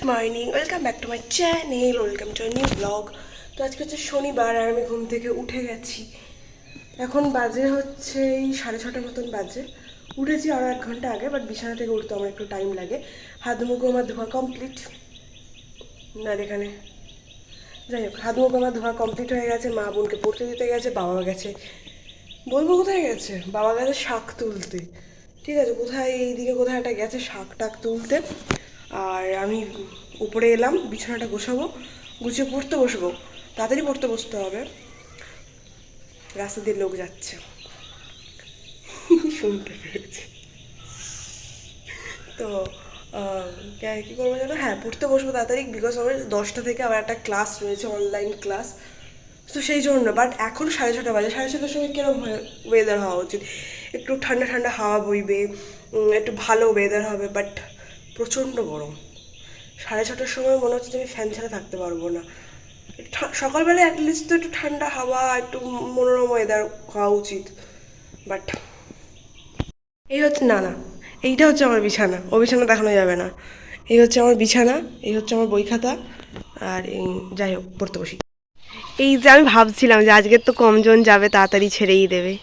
Morning, welcome back to my channel, welcome to new blog. তো আজকে হচ্ছে শনিবার আর আমি ঘুম থেকে উঠে গেছি। এখন বাজে হচ্ছে এই 6:30 মতন বাজে। উঠেছি আরও 1 ঘন্টা আগে, বাট বিছানা থেকে উঠতে আমার একটু টাইম লাগে। হাত মুখ আমার ধোয়া কমপ্লিট না এখানে, যাই হোক হাত মুখ আমার ধোয়া কমপ্লিট হয়ে গেছে। মা বোনকে পড়তে দিতে গেছে, বাবা গেছে, বলবো কোথায় গেছে, বাবা গেছে শাক তুলতে। ঠিক আছে, কোথায় এইদিকে কোথায় একটা গেছে শাক টাক তুলতে। আর আমি উপরে এলাম, বিছানাটা গোছাবো, গুছিয়ে পড়তে বসবো। তাড়াতাড়ি পড়তে বসতে হবে, রাস্তা দিয়ে লোক যাচ্ছে শুনতে পেরেছি। তো কী করবো জানো, হ্যাঁ পড়তে বসবো তাড়াতাড়ি, বিকজ আমার 10টা থেকে আবার একটা ক্লাস রয়েছে, অনলাইন ক্লাস। তো সেই জন্য, বাট এখন 6:30 বাজে। 6:30টার সময় কীরকম ওয়েদার হওয়া উচিত, একটু ঠান্ডা ঠান্ডা হাওয়া বইবে, একটু ভালো ওয়েদার হবে, বাট প্রচণ্ড গরম। 6:30টার সময় মনে হচ্ছে যে আমি ফ্যান ছাড়া থাকতে পারবো না। সকালবেলা অ্যাটলিস্ট তো একটু ঠান্ডা হাওয়া, একটু মনোরম ওয়েদার হওয়া উচিত, বাট এই হচ্ছে না না এইটা হচ্ছে আমার বিছানা, ও বিছানা দেখানো যাবে না। এই হচ্ছে আমার বিছানা, এই হচ্ছে আমার বই খাতা, আর যাই হোক পড়তে বসি। এই যে আমি ভাবছিলাম যে আজকে তো কমজন যাবে, তাড়াতাড়ি ছেড়েই দেবে।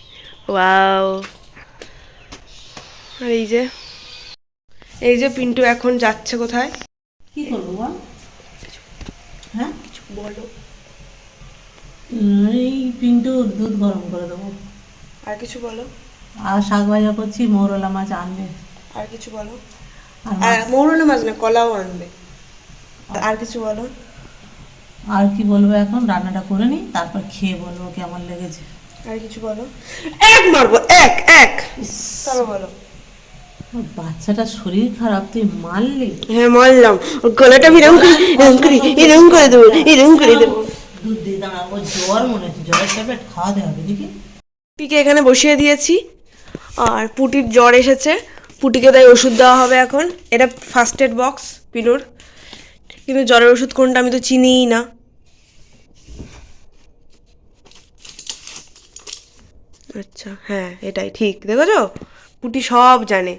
ওয়াও। আর এই যে পিন্টু এখন যাচ্ছে কোথায়, কি করবো বল? হ্যাঁ কিছু বলো। এই পিন্টুর দুধ গরম করে দেবো। আর কিছু বলো। আর শাক ভাজা করছি, মৌরলা মাছ আনবে। আর কিছু বলো। আর মৌরলা মাছ না, কলাও আনবে। আর কিছু বলো। আর কি বলবো, এখন রান্নাটা করে নিই, তারপর খেয়ে বলবো কেমন লেগেছে। আর কিছু বলো। এক মারবো, এক এক তারপর বলো। বাচ্চাটার শরীর খারাপ, তুই মারলি? হ্যাঁ মারলাম, ওর গলাটা এরকম করে এরকম করে দেবো, এরকম করে দেবো। দুধ দিয়ে দাঁড়া, ওর জ্বর মনে হচ্ছে, জ্বরের ট্যাবলেট খাওয়াতে হবে দেখি। পুটিকে এখানে বসিয়ে দিয়েছি, আর পুটির জ্বর এসেছে, পুটিকে তাই ওষুধ দেওয়া হবে এখন। এটা ফার্স্ট এড বক্স পিনুর, কিন্তু জ্বরের ওষুধ কোনটা আমি তো চিনিই না। আচ্ছা হ্যাঁ এটাই ঠিক, দেখেছো পুটি সব জানে।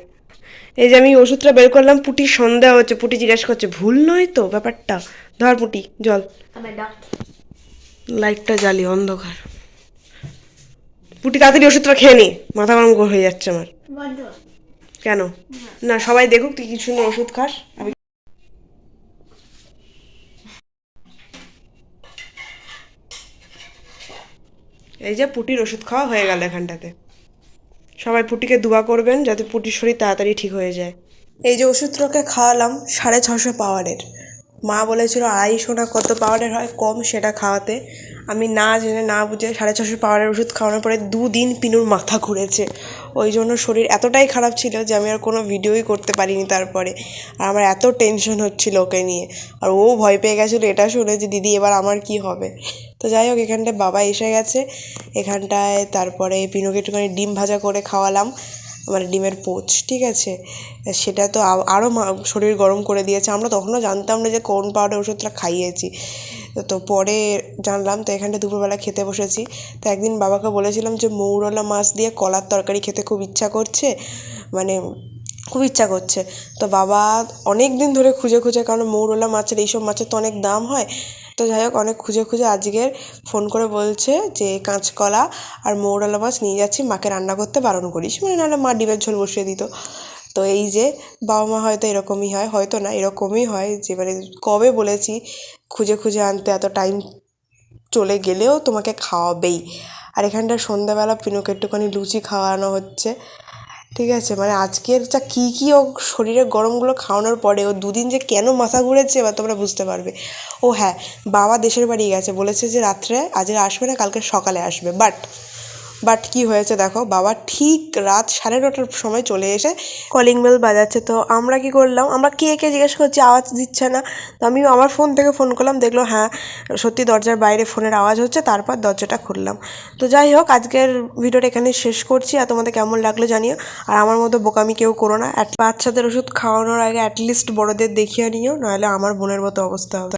এই যে আমি ওষুধটা বের করলাম, পুটির সন্দেহ হচ্ছে, পুটি জিজ্ঞেস করছে ভুল নয় তো ব্যাপারটা। ধর পুটি জল, লাইটটা জ্বালি, অন্ধকার। পুটি তাড়াতাড়ি ওষুধটা খেয়ে নি, মাথা গরম হয়ে যাচ্ছে আমার। কেন না, সবাই দেখুক তুই কিছু না ওষুধ খাস। আমি এই যে পুটির ওষুধ খাওয়া হয়ে গেল এখানটাতে। সবাই পুটিকে দোয়া করবেন যাতে পুটির শরীর তাড়াতাড়ি ঠিক হয়ে যায়। এই যে ওষুধটাকে খাওয়ালাম 650 পাওয়ারের, মা বলেছিল 250 না কত পাওয়ারের হয় কম, সেটা খাওয়াতে। আমি না জেনে না বুঝে 650 পাওয়ারের ওষুধ খাওয়ানোর পরে 2 দিন পিনুর মাথা ঘুরেছে। ওই জন্য শরীর এতটাই খারাপ ছিল যে আমি আর কোনো ভিডিওই করতে পারিনি তারপরে। আর আমার এত টেনশন হচ্ছিল ওকে নিয়ে, আর ও ভয় পেয়ে গেছিলো এটা শুনে যে দিদি এবার আমার কি হবে। তো যাই হোক, এখানটায় বাবা এসে গেছে এখানটায়, তারপরে পিনুকে একটুখানি ডিম ভাজা করে খাওয়ালাম, মানে ডিমের পোচ। ঠিক আছে, সেটা তো আরও শরীর গরম করে দিয়েছে। আমরা তখনও জানতাম না যে কোন পাউডার ওষুধটা খাইয়েছি, তো পরে জানলাম। তো এখানটা দুপুরবেলা খেতে বসেছি। তো একদিন বাবাকে বলেছিলাম যে মৌরলা মাছ দিয়ে কলার তরকারি খেতে খুব ইচ্ছা করছে, মানে খুব ইচ্ছা করছে। তো বাবা অনেক দিন ধরে খুঁজে খুঁজে, কারণ মৌরলা মাছের এইসব মাছের তো অনেক দাম হয়। তো যাই হোক, অনেক খুঁজে খুঁজে আজকের ফোন করে বলছে যে কাঁচকলা আর মৌরলা মাছ নিয়ে যাচ্ছি, মাকে রান্না করতে বারণ করিস, মানে নাহলে মা ডিমের ঝোল বসিয়ে দিত। তো এই যে বাবা মা হয়তো এরকমই হয়, হয়তো না এরকমই হয় যে মানে কবে বলেছি খুঁজে খুঁজে আনতে, এত টাইম চলে গেলেও তোমাকে খাওয়াবেই। আর এখানটা সন্ধ্যাবেলা পিনুকে একটুখানি লুচি খাওয়ানো হচ্ছে। ঠিক আছে, মানে আজকের যা কী ও শরীরে গরমগুলো খাওয়ানোর পরে ও 2 দিন যে কেন মাথা ঘুরেছে এবার তোমরা বুঝতে পারবে। ও হ্যাঁ, বাবা দেশের বাড়ি গেছে, বলেছে যে রাত্রে আজকে আসবে না, কালকে সকালে আসবে। বাট কি হয়েছে দেখো, বাবা ঠিক রাত 9:30টার সময় চলে এসে কলিং বেল বাজাচ্ছে। তো আমরা কি করলাম, আমরা কে জিজ্ঞেস করছি, আওয়াজ দিচ্ছে না। তো আমি আমার ফোন থেকে ফোন করলাম, দেখলো হ্যাঁ সত্যি দরজার বাইরে ফোনের আওয়াজ হচ্ছে, তারপর দরজাটা খুললাম। তো যাই হোক, আজকের ভিডিওটা এখানে শেষ করছি। আর তোমাদের কেমন লাগলো জানিও। আর আমার মতো বোকামি কেউ করো না, বাচ্চাদের ওষুধ খাওয়ানোর আগে অ্যাটলিস্ট বড়দের দেখিয়ে নিও, নাহলে আমার বোনের মতো অবস্থা হবে।